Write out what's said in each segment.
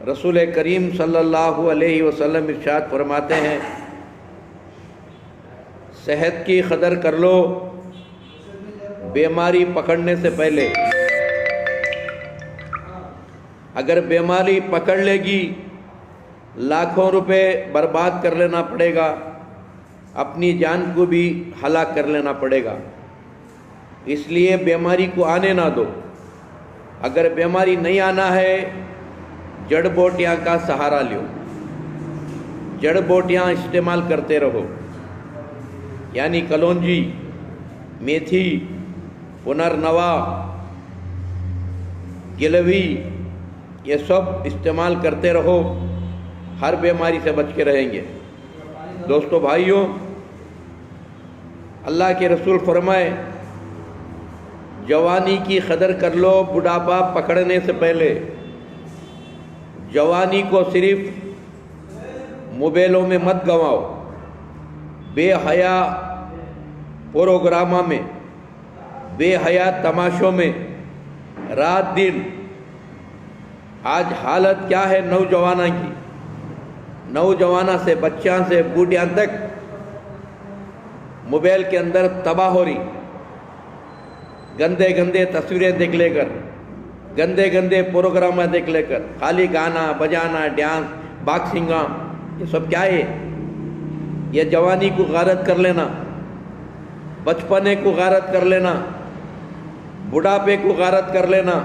رسول کریم صلی اللہ علیہ وسلم ارشاد فرماتے ہیں، صحت کی قدر کر لو بیماری پکڑنے سے پہلے۔ اگر بیماری پکڑ لے گی لاکھوں روپے برباد کر لینا پڑے گا، اپنی جان کو بھی ہلاک کر لینا پڑے گا۔ اس لیے بیماری کو آنے نہ دو۔ اگر بیماری نہیں آنا ہے جڑ بوٹیاں کا سہارا لو، جڑ بوٹیاں استعمال کرتے رہو، یعنی کلونجی، میتھی، پنرنوا، گلوی، یہ سب استعمال کرتے رہو، ہر بیماری سے بچ کے رہیں گے۔ دوستو بھائیوں، اللہ کے رسول فرمائے جوانی کی قدر کر لو بڑھاپا پکڑنے سے پہلے۔ جوانی کو صرف موبائلوں میں مت گنواؤ، بے حیا پروگراموں میں، بے حیا تماشوں میں رات دن۔ آج حالت کیا ہے نوجوانوں کی، نوجوانوں سے بچیاں سے بوڑھیاں تک موبائل کے اندر تباہ ہو رہی، گندے گندے تصویریں دیکھ لے کر، گندے گندے پروگرام دیکھ لے کر، خالی گانا بجانا، ڈانس، باکسنگاں، یہ سب کیا ہے؟ یہ جوانی کو غارت کر لینا، بچپنے کو غارت کر لینا، بڑھاپے کو غارت کر لینا،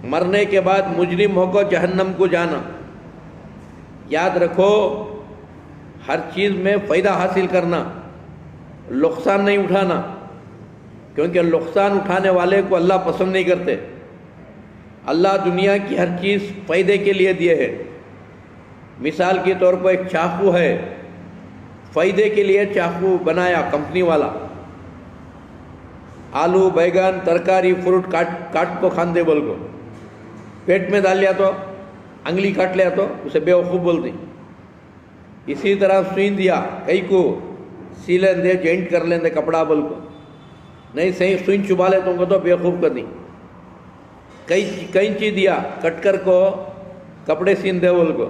مرنے کے بعد مجرم ہو کر جہنم کو جانا۔ یاد رکھو، ہر چیز میں فائدہ حاصل کرنا، نقصان نہیں اٹھانا، کیونکہ نقصان اٹھانے والے کو اللہ پسند نہیں کرتے۔ اللہ دنیا کی ہر چیز فائدے کے لیے دیے ہے۔ مثال کے طور پر ایک چاقو ہے، فائدے کے لیے چاقو بنایا کمپنی والا، آلو بیگن ترکاری فروٹ کاٹ کو کھان دے بول کو، پیٹ میں ڈال لیا تو انگلی کاٹ لیا تو اسے بیوقوف بولتے۔ اسی طرح سوئیں دیا، کئی کو سی لیں دے، جوائنٹ کر لیں دے کپڑا بول کو، نہیں صحیح سوئیں چبا لے تم کو تو بیوقوف کر دی۔ کینچی دیا، کٹ کر کو کپڑے سین دے بول کو،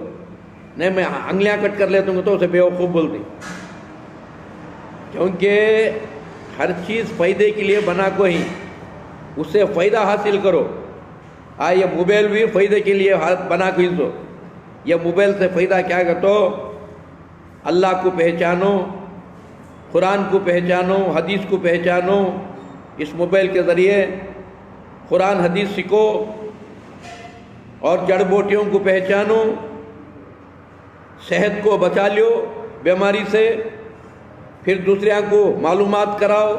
نہیں میں انگلیاں کٹ کر لیتا ہوں تو اسے بیوقوف بولتی۔ کیونکہ ہر چیز فائدے کے لیے بنا کو ہی، اس سے فائدہ حاصل کرو۔ یہ موبائل بھی فائدے کے لیے بنا کو ہی تو، یہ موبائل سے فائدہ کیا کر تو اللہ کو پہچانو، قرآن کو پہچانو، حدیث کو پہچانو۔ اس موبائل کے ذریعے قرآن حدیث سیکھو اور جڑ بوٹیوں کو پہچانو، صحت کو بچا لو بیماری سے، پھر دوسروں کو معلومات کراؤ،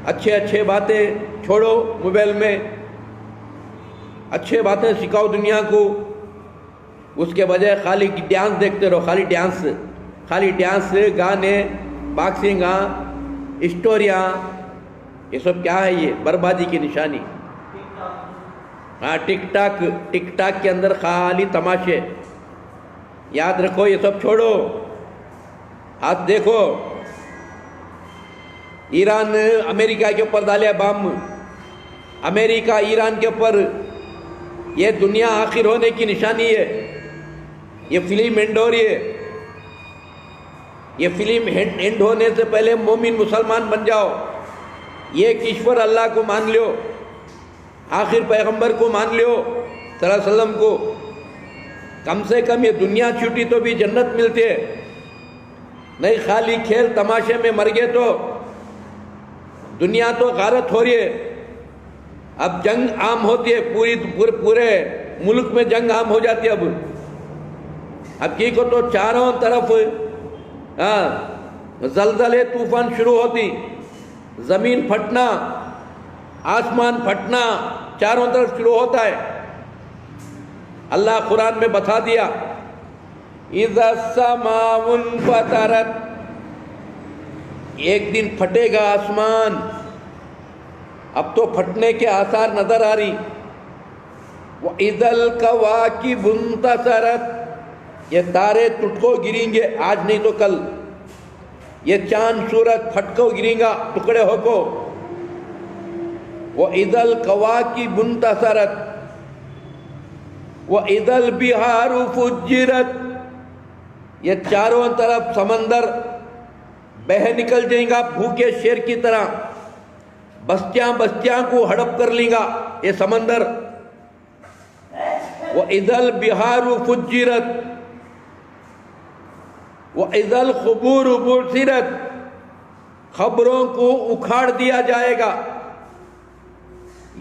اچھے باتیں چھوڑو موبائل میں، اچھے باتیں سکھاؤ دنیا کو۔ اس کے بجائے خالی ڈانس دیکھتے رہو، خالی ڈانس، گانے، باکسنگاں، اسٹوریاں، یہ سب کیا ہے؟ یہ بربادی کی نشانی۔ ٹک ٹاک کے اندر خالی تماشے۔ یاد رکھو یہ سب چھوڑو۔ آج دیکھو ایران امریکہ کے اوپر ڈالیا بام، امریکہ ایران کے اوپر، یہ دنیا آخر ہونے کی نشانی ہے۔ یہ فلم اینڈ ہو رہی ہے، یہ فلم اینڈ ہونے سے پہلے مومن مسلمان بن جاؤ، یہ ایشور اللہ کو مان لو، آخر پیغمبر کو مان لو صلی اللہ علیہ وسلم کو۔ کم سے کم یہ دنیا چھوٹی تو بھی جنت ملتی ہے، نہیں خالی کھیل تماشے میں مر گئے تو دنیا تو غارت ہو رہی ہے۔ اب جنگ عام ہوتی ہے، پورے ملک میں جنگ عام ہو جاتی ہے۔ اب کی کو تو چاروں طرف زلزلے طوفان شروع ہوتی، زمین پھٹنا، آسمان پھٹنا چاروں طرف شروع ہوتا ہے۔ اللہ قرآن میں بتا دیا، اذا السماء انفطرت، ایک دن پھٹے گا آسمان۔ اب تو پھٹنے کے آثار نظر آ رہی۔ وَإِذَا الْكَوَاكِبُ انتثرت، یہ تارے ٹوٹ کو گریں گے، آج نہیں تو کل۔ یہ چاند سورج پھٹ کو گریں گا ٹکڑے ہو کو۔ وَإِذَا الْكَوَاكِبُ انتثرت، وَإِذَا الْبِحَارُ فُجِّرَتْ، یہ چاروں طرف سمندر بہہ نکل جائیں گا بھوکے شیر کی طرح، بستیاں بستیاں کو ہڑپ کر لیں گا یہ سمندر۔ وَإِذَا الْبِحَارُ فُجِّرَتْ وَإِذَا الْقُبُورُ بُعْثِرَتْ، خبروں کو اکھاڑ دیا جائے گا،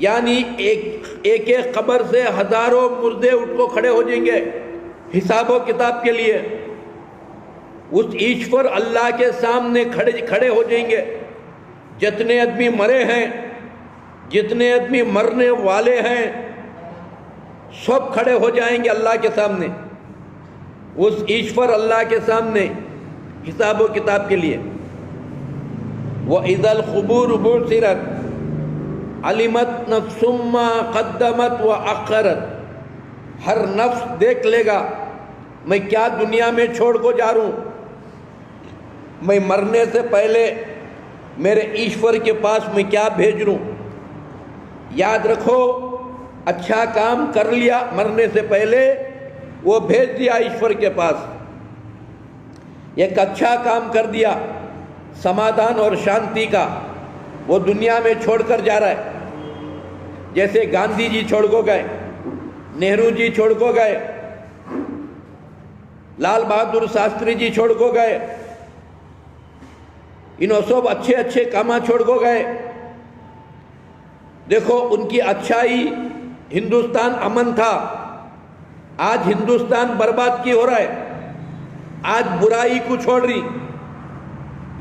یعنی ایک ایک قبر سے ہزاروں مردے اٹھ کو کھڑے ہو جائیں گے حساب و کتاب کے لیے، اس ایشور اللہ کے سامنے کھڑے ہو جائیں گے۔ جتنے آدمی مرے ہیں، جتنے آدمی مرنے والے ہیں، سب کھڑے ہو جائیں گے اللہ کے سامنے، اس ایشور اللہ کے سامنے حساب و کتاب کے لیے۔ وَإِذَا الْقُبُورُ بُعْثِرَتْ عَلِمَتْ نَفْسٌ مَّا قَدَّمَتْ وَأَخَّرَتْ، ہر نفس دیکھ لے گا میں کیا دنیا میں چھوڑ کو جا رہا ہوں، میں مرنے سے پہلے میرے ایشور کے پاس میں کیا بھیج رہا ہوں۔ یاد رکھو، اچھا کام کر لیا مرنے سے پہلے، وہ بھیج دیا ایشور کے پاس، ایک اچھا کام کر دیا سمادھان اور شانتی کا، وہ دنیا میں چھوڑ کر جا رہا ہے۔ جیسے گاندھی جی چھوڑ کو گئے، نہرو جی چھوڑ کو گئے، لال بہادر شاستری جی چھوڑ کو گئے، انہوں سب اچھے اچھے کاماں چھوڑ کو گئے۔ دیکھو ان کی اچھائی، ہندوستان امن تھا، آج ہندوستان برباد کی ہو رہا ہے، آج برائی کو چھوڑ رہی،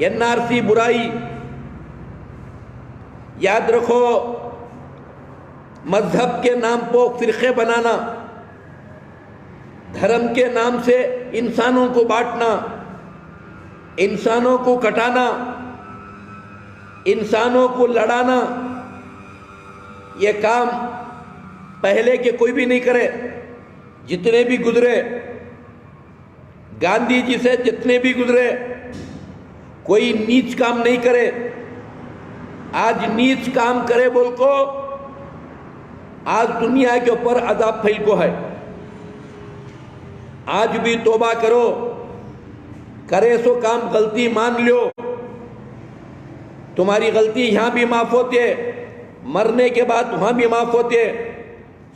NRC برائی۔ یاد رکھو، مذہب کے نام پر فرقے بنانا، دھرم کے نام سے انسانوں کو بانٹنا، انسانوں کو کٹانا، انسانوں کو لڑانا، یہ کام پہلے کے کوئی بھی نہیں کرے، جتنے بھی گزرے، گاندھی جی سے جتنے بھی گزرے، کوئی نیچ کام نہیں کرے۔ آج نیچ کام کرے بول کو آج دنیا کے اوپر عذاب پھیل کو ہے۔ آج بھی توبہ کرو، کرے سو کام غلطی مان لو، تمہاری غلطی یہاں بھی معاف ہوتی ہے، مرنے کے بعد وہاں بھی معاف ہوتی ہے،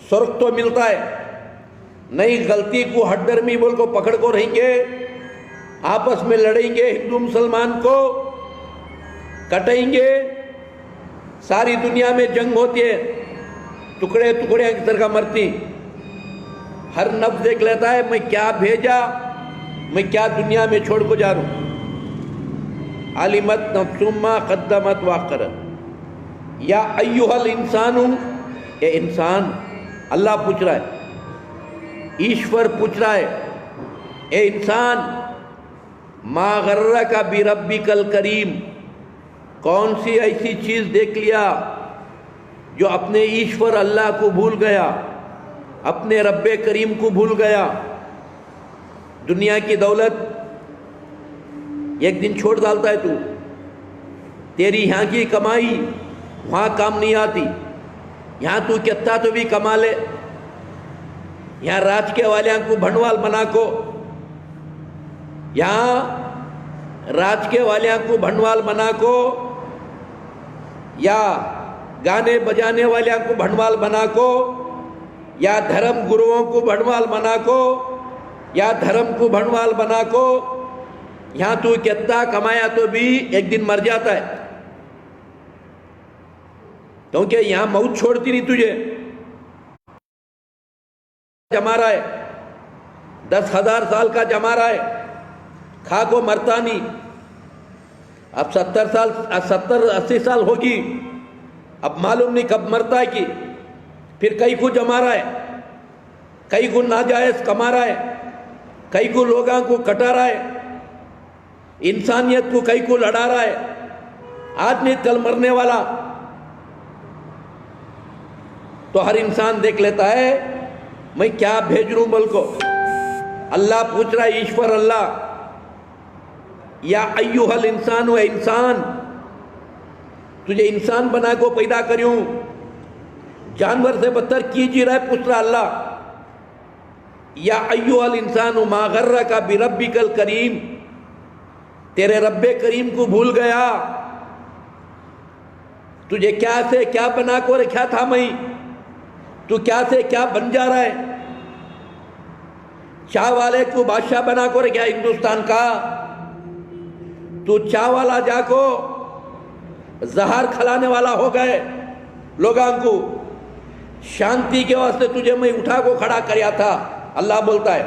سرخ تو ملتا ہے۔ نہیں غلطی کو ہٹ درمی بول کو پکڑ کو رہیں گے، آپس میں لڑیں گے، ہندو مسلمان کو کٹیں گے، ساری دنیا میں جنگ ہوتی ہے، ٹکڑے ٹکڑے کی طرح مرتی۔ ہر نفس دیکھ لیتا ہے میں کیا بھیجا، میں کیا دنیا میں چھوڑ کو جا رہا ہوں۔ علمت نفس ما قدمت واخرت، یا ایھا الانسان، اے انسان، اللہ پوچھ رہا ہے، ایشور پوچھ رہا ہے، اے انسان، ما غرک بربک الکریم، کون سی ایسی چیز دیکھ لیا جو اپنے ایشور اللہ کو بھول گیا، اپنے رب کریم کو بھول گیا۔ دنیا کی دولت ایک دن چھوڑ ڈالتا ہے، تو تیری یہاں کی کمائی وہاں کام نہیں آتی، یہاں تو کتنا تو بھی کما لے، یہاں راج کے والیاں کو بھنڈوال بنا کو، یہاں راج کے والیاں کو بھنڈوال بنا کو، یا گانے بجانے والیاں کو بھنڈوال بنا کو، یا دھرم گروؤں کو بھنڈوال بنا کو، یا دھرم کو بھنڈوال بنا کو، یہاں تو کتنا کمایا تو بھی ایک دن مر جاتا ہے، کیونکہ یہاں موت چھوڑتی نہیں تجھے۔ جما رہا ہے 10,000 سال کا جما رہا ہے، کھا کو مرتا نہیں، اب 70-80 سال ہوگی، اب معلوم نہیں کب مرتا ہے، کہ پھر کئی کو جما رہا ہے، کئی کو ناجائز کما رہا ہے، کئی کو لوگاں کو کٹا رہا ہے، انسانیت کو کئی کو لڑا رہا ہے، آج نہیں کل مرنے والا۔ تو ہر انسان دیکھ لیتا ہے میں کیا بھیج رہوں ملک کو۔ اللہ پوچھ رہا ہے، ایشور اللہ، یا ایھا الانسان، اے انسان، تجھے انسان بنا کو پیدا کریوں، جانور سے بدتر کی جی رہا ہے، پوچھ رہا اللہ، یا ایھا الانسان ما غرک بربک الکریم، تیرے رب کریم کو بھول گیا، تجھے کیا سے کیا بنا کو رکھا تھا میں، تو کیا سے کیا بن جا رہا ہے؟ چاہ والے کو بادشاہ بنا کو رکھا ہندوستان کا، تو چاہ والا جا کو زہر کھلانے والا ہو گئے لوگوں کو، شانتی کے واسطے تجھے میں اٹھا کو کھڑا کریا تھا۔ اللہ بولتا ہے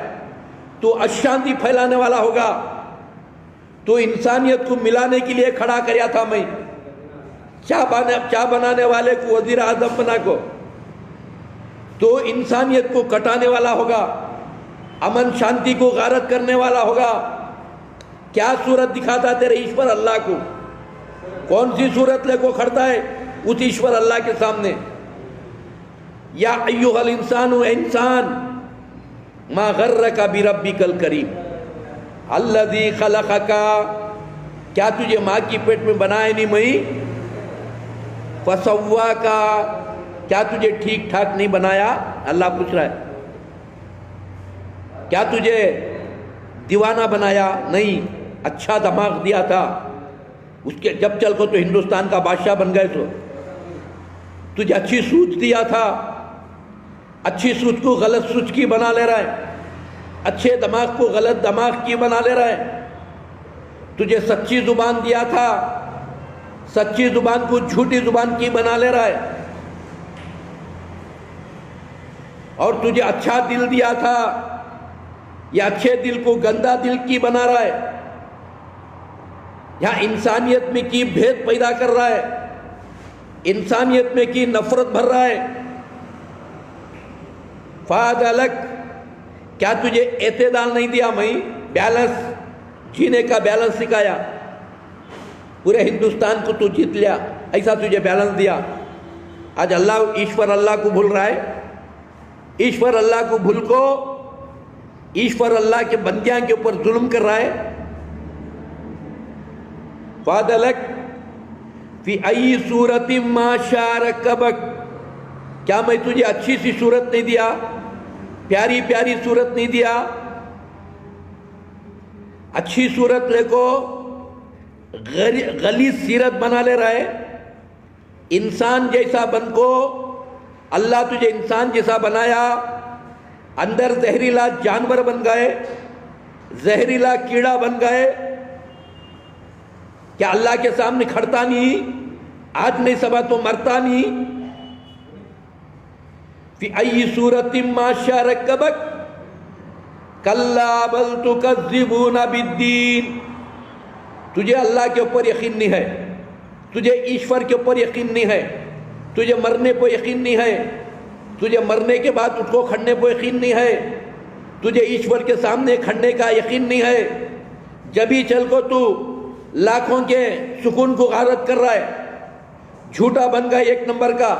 تو اشانتی پھیلانے والا ہوگا، تو انسانیت کو ملانے کے لیے کھڑا کریا تھا میں، چاہ بنانے والے کو وزیر اعظم بنا کو، تو انسانیت کو کٹانے والا ہوگا، امن شانتی کو غارت کرنے والا ہوگا۔ کیا صورت دکھاتا تیرے ایشور اللہ کو؟ کون سی صورت لے کو کھڑتا ہے اس ایشور اللہ کے سامنے؟ یا ایھا الانسان، اے انسان، ما غرک بربک الکریم الذی خلقک، کیا تجھے ماں کی پیٹ میں بنائے نہیں میں؟ فسواک، کیا تجھے ٹھیک ٹھاک نہیں بنایا؟ اللہ پوچھ رہا ہے کیا تجھے دیوانہ بنایا؟ نہیں، اچھا دماغ دیا تھا، اس کے جب چل کو تو ہندوستان کا بادشاہ بن گئے، تو تجھے اچھی سوچ دیا تھا، اچھی سوچ کو غلط سوچ کی بنا لے رہا ہے، اچھے دماغ کو غلط دماغ کی بنا لے رہا ہے۔ تجھے سچی زبان دیا تھا، سچی زبان کو جھوٹی زبان کی بنا لے رہا ہے، اور تجھے اچھا دل دیا تھا، یا اچھے دل کو گندا دل کی بنا رہا ہے، یا انسانیت میں کی بھید پیدا کر رہا ہے، انسانیت میں کی نفرت بھر رہا ہے۔ فَعَدَلَكَ، کیا تجھے اعتدال نہیں دیا میں؟ بیلنس، جینے کا بیلنس سکھایا، پورے ہندوستان کو تو جیت لیا، ایسا تجھے بیلنس دیا۔ آج اللہ ایشور اللہ کو بھول رہا ہے، ایشور اللہ کو بھول کو ایشور اللہ کے بندیاں کے اوپر ظلم کر رہا ہے۔ فَعَدَلَكَ فِي أَيِّ صُورَةٍ مَا شَاءَ رَكَّبَكَ، کیا میں تجھے اچھی سی صورت نہیں دیا، پیاری پیاری صورت نہیں دیا؟ اچھی صورت لے کو غلیظ سیرت بنا لے رہا ہے، انسان جیسا بن کو اللہ تجھے انسان جیسا بنایا، اندر زہریلا جانور بن گئے، زہریلا کیڑا بن گئے، کیا اللہ کے سامنے کھڑتا نہیں؟ آج نہیں صبح تو مرتا نہیں۔ فی ای صورت ما شاء رکبک کلا بل تکذبون بالدین، تجھے اللہ کے اوپر یقین نہیں ہے، تجھے ایشور کے اوپر یقین نہیں ہے، تجھے مرنے پہ یقین نہیں ہے، تجھے مرنے کے بعد اٹھ کو کھڑنے پہ یقین نہیں ہے، تجھے ایشور کے سامنے کھڑنے کا یقین نہیں ہے، جبھی چل کو تو لاکھوں کے سکون کو غارت کر رہا ہے، جھوٹا بن گئے، ایک نمبر کا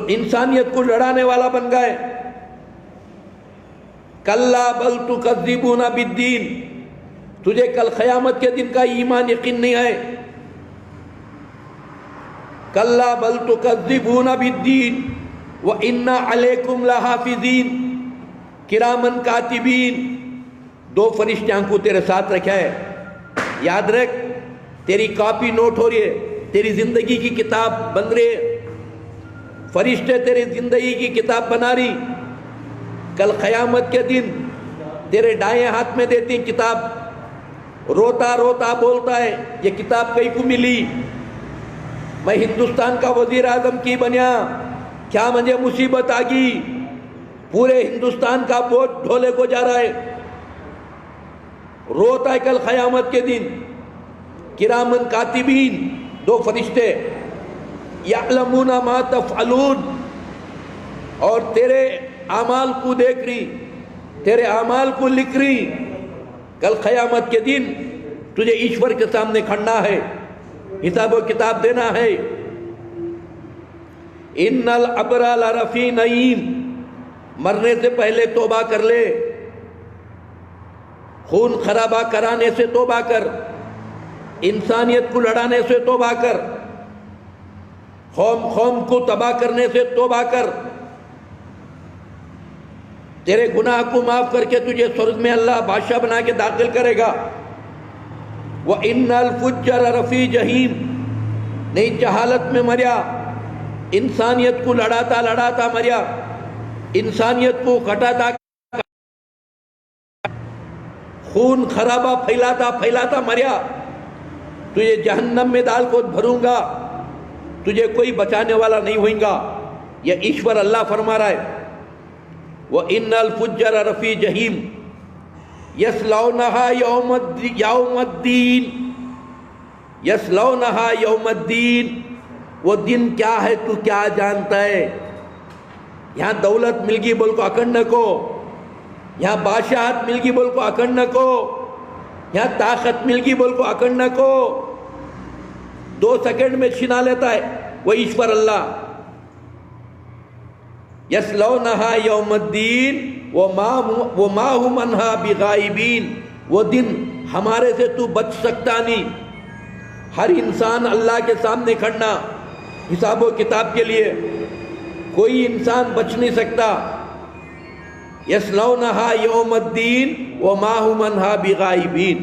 انسانیت کو لڑانے والا بن گئے۔ کلا بل تکذبون بالدین، تجھے کل قیامت کے دن کا ایمان یقین نہیں ہے۔ کلا بل تکذبون بالدین وان علیکم لحافظین کرامن کاتبین، دو فرشتیاں کو تیرے ساتھ رکھا ہے، یاد رکھ، تیری کاپی نوٹ ہو رہی ہے، تیری زندگی کی کتاب بن رہی ہے، فرشتے تیری زندگی کی کتاب بنا رہی، کل قیامت کے دن تیرے دائیں ہاتھ میں دیتی کتاب، روتا روتا بولتا ہے یہ کتاب کہیں کو ملی، میں ہندوستان کا وزیر اعظم کی بنیا، کیا مجھے مصیبت آ گئی، پورے ہندوستان کا بوجھ ڈھولے کو جا رہا ہے، روتا ہے کل قیامت کے دن۔ کرامن کاتبین، دو فرشتے، یعلمون ما تفعلون، اور تیرے اعمال کو دیکھ رہی، تیرے اعمال کو لکھ رہی، کل قیامت کے دن تجھے ایشور کے سامنے کھڑنا ہے، حساب و کتاب دینا ہے۔ ان الابرار لفی نعیم، مرنے سے پہلے توبہ کر لے، خون خرابہ کرانے سے توبہ کر، انسانیت کو لڑانے سے توبہ کر، قوم کو تباہ کرنے سے توبہ کر۔ تیرے گناہ کو معاف کر کے تجھے سورگ میں اللہ بادشاہ بنا کے داخل کرے گا۔ وَإِنَّ الْفُجَّرَ رَفِي جَحِيمٍ، نہیں جہالت میں مریا، انسانیت کو لڑاتا لڑاتا مریا، انسانیت کو کٹاتا خون خرابہ پھیلاتا پھیلاتا مریا، تجھے جہنم میں ڈال کو بھروں گا، تجھے کوئی بچانے والا نہیں ہوئیں گا۔ یہ ایشور اللہ فرما رہا ہے، وَإِنَّ الْفُجَّرَ رَفِي جَحِيمٍ يَصْلَوْنَهَا يَوْمَ الدِّينِ، يَصْلَوْنَهَا يَوْمَ الدِّينِ، وہ دن کیا ہے تو کیا جانتا ہے؟ یہاں دولت مل گئی بول کو اکڑ نہ کو، یہاں بادشاہت مل گئی بول کو اکڑ نہ کو، یہاں طاقت مل گئی بول کو اکڑ نہ کو، 2 سیکنڈ میں چھنا لیتا ہے وہ ایشور اللہ۔ یصلونها یوم الدین وما هم عنها بغائبین، وہ دن ہمارے سے تو بچ سکتا نہیں۔ ہر انسان اللہ کے سامنے کھڑنا حساب و کتاب کے لیے، کوئی انسان بچ نہیں سکتا۔ یصلونها یوم الدین وما هم عنها بغائبین،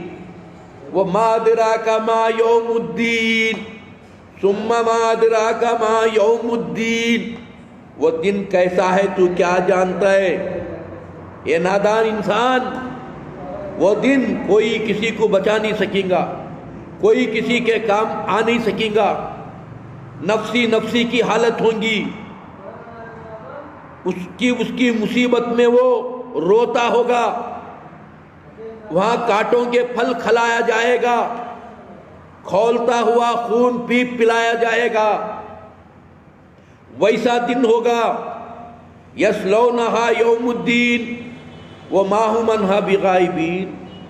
وما ادراک ما یوم الدین ثم ما ادراک ما یوم الدین، وہ دن کیسا ہے تو کیا جانتا ہے؟ یہ نادان انسان، وہ دن کوئی کسی کو بچا نہیں سکیں گا، کوئی کسی کے کام آ نہیں سکیں گا، نفسی نفسی کی حالت ہوں گی، اس کی مصیبت میں وہ روتا ہوگا، وہاں کانٹوں کے پھل کھلایا جائے گا، کھولتا ہوا خون پیپ پلایا جائے گا، ویسا دن ہوگا۔ یصلونها یوم الدین وما هم عنها بغائبین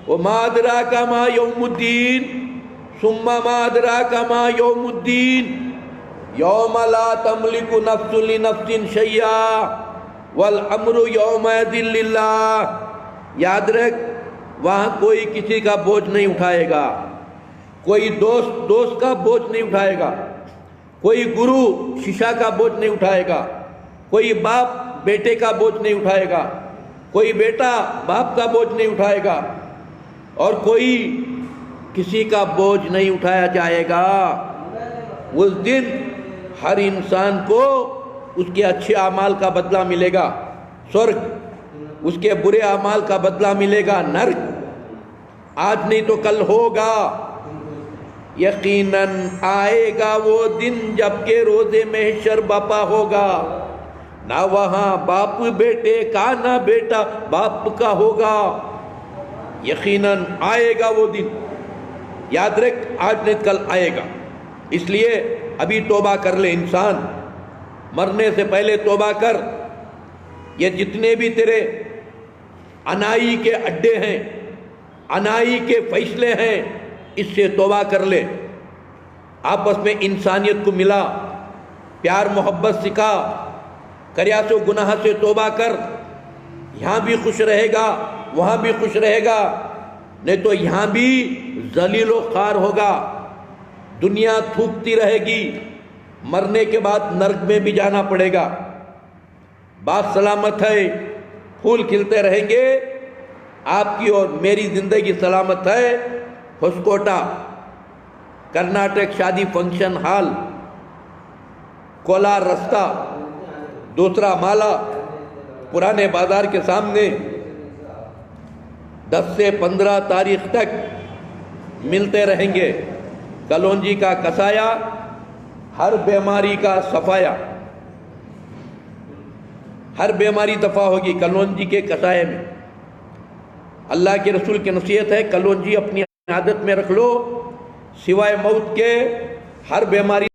وما ادراک ما یوم الدین ثم ما ادراک ما یوم الدین یوم لا تملک نفس لنفس شیئا والامر یومئذ للہ، یاد رکھ وہاں کوئی کسی کا بوجھ نہیں اٹھائے گا، کوئی دوست کا بوجھ نہیں اٹھائے گا، کوئی گرو شیشہ کا بوجھ نہیں اٹھائے گا، کوئی باپ بیٹے کا بوجھ نہیں اٹھائے گا، کوئی بیٹا باپ کا بوجھ نہیں اٹھائے گا، اور کوئی کسی کا بوجھ نہیں اٹھایا جائے گا۔ اس دن ہر انسان کو اس کے اچھے اعمال کا بدلہ ملے گا سورگ، اس کے برے اعمال کا بدلہ ملے گا نرک۔ آج نہیں تو کل ہوگا، یقیناً آئے گا وہ دن جب کہ روز محشر بپا ہوگا، نہ وہاں باپ بیٹے کا نہ بیٹا باپ کا ہوگا۔ یقیناً آئے گا وہ دن، یاد رکھ آج نہیں کل آئے گا، اس لیے ابھی توبہ کر لے انسان، مرنے سے پہلے توبہ کر۔ یہ جتنے بھی تیرے انائی کے اڈے ہیں، انائی کے فیصلے ہیں، اس سے توبہ کر لے۔ آپس میں انسانیت کو ملا، پیار محبت سکھا، کریا سو گناہ سے توبہ کر، یہاں بھی خوش رہے گا وہاں بھی خوش رہے گا، نہیں تو یہاں بھی ذلیل و خوار ہوگا، دنیا تھوکتی رہے گی، مرنے کے بعد نرک میں بھی جانا پڑے گا۔ بات سلامت ہے، پھول کھلتے رہیں گے، آپ کی اور میری زندگی سلامت ہے۔ ہوسکوٹا کرناٹک شادی فنکشن ہال، کولار رستہ، دوسرا مالا، پرانے بازار کے سامنے، 10 سے 15 تاریخ تک ملتے رہیں گے۔ کلونجی کا کسایا، ہر بیماری کا صفایا، ہر بیماری دفع ہوگی کلونجی کے کسائے میں۔ اللہ کے رسول کی نصیحت ہے، کلونجی اپنی عادت میں رکھ لو، سوائے موت کے ہر بیماری